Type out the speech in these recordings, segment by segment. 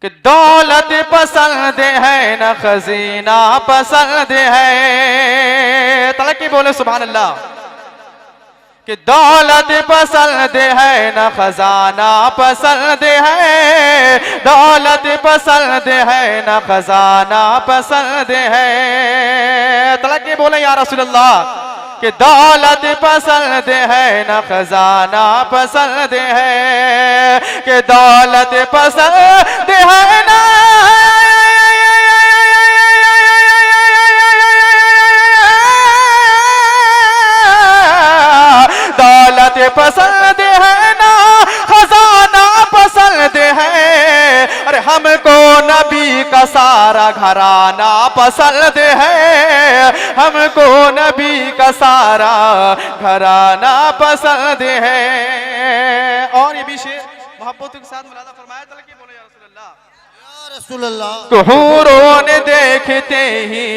कि दौलत पसंद है न खजीना पसंद है। तलकी बोले सुभान अल्लाह। कि दौलत पसंद है न खजाना पसंद है, दौलत पसंद है न खजाना पसंद है। तलकी बोले या रसूल अल्लाह। कि दौलत पसंद है न खजाना पसंद है, कि दौलत पसंद है ना दौलत पसंद है ना खजाना पसंद है। अरे हमको नबी का सारा घराना पसंद है, हमको नबी का सारा घराना पसंद है। और ये भी शेर मोहब्बत के साथ मुलादा फरमाया। तलकी बोले या रसूल अल्लाह। हूरों ने देखते ही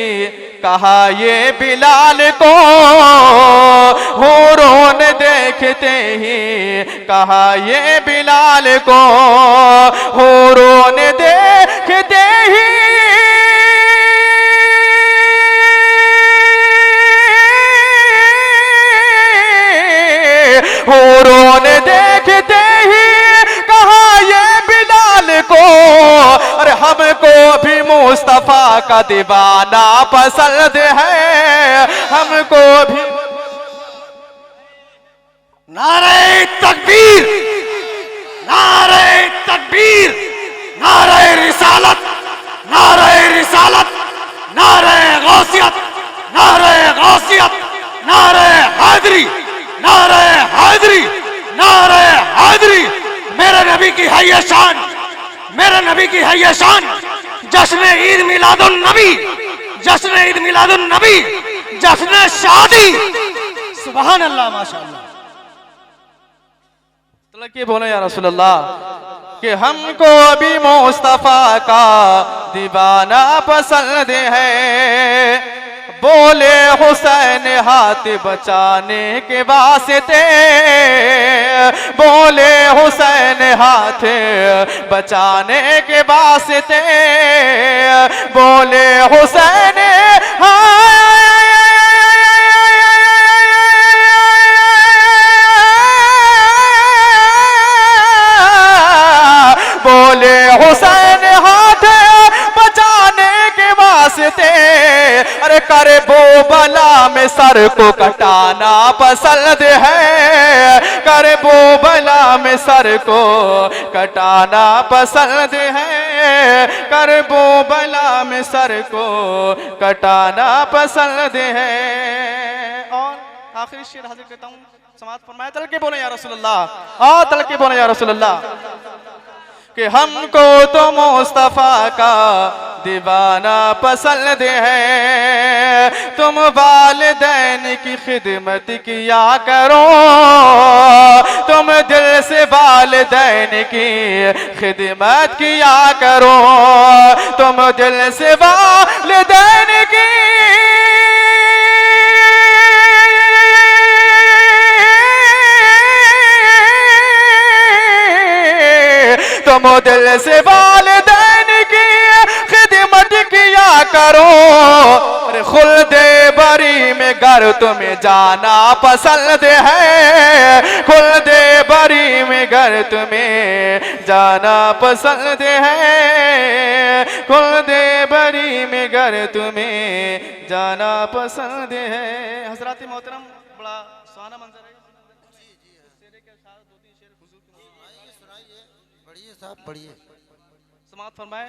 कहा ये बिलाल को, हूरों ने देखते ही कहा ये बिलाल को, हूरों ने देखते ही हूरों ने देखते ही कहा ये बिलाल को। अरे हमको भी मुस्तफा का दीवाना पसंद है, हमको भी। नारे तकबीर, नारे तकबीर, नारे रिसालत, नारे रिसालत, नारे गौसियत, नारे गौसियत, नारे हैदरी, नारे हैदरी, नारे हैदरी। मेरे नबी की है ये शान, मेरे नबी की है ये शान। जश्न ईद मिलादुन नबी, जश्न ईद मिलादुन नबी, जश्न शादी। सुभान अल्लाह, माशाअल्लाह। तलकी बोले या रसूल अल्लाह। कि हमको भी मुस्तफा का दीवाना पसंद है। बोले हुसैन हाथ बचाने के वास्ते, बोले हुसैन हाथ बचाने के वास्ते, बोले हुसैन बोले हुसैन हाथ बचाने के वास्ते। अरे करे बो बला में सर को कटाना पसंद है, करे बो बला में सर को कटाना पसंद है, करे बो बला में सर को कटाना पसंद है। और आखिरी शेर हाजिर करता हूँ, समात फरमाया। तलकी बोले या रसूल अल्लाह। हाँ तलकी बोले या रसूल अल्लाह। कि हमको तो मुस्तफा का दीवाना पसंद है। तुम वालिदैन की खिदमत किया करो, तुम दिल से वालिदैन की खिदमत किया करो, तुम दिल से वालिदैन की तुम दिल से वालिदैन की खिदमत किया करो। अरे खुल्दे बरी में घर तुम्हें जाना पसंद है, खुल्दे बरी में घर तुम्हें जाना पसंद है, खुल्दे बरी में घर तुम्हें जाना पसंद है। हज़रात मोहतरम, बड़ा सुहाना मंजर है। पढ़िए साहब, पढ़िए। समाअत फरमाए।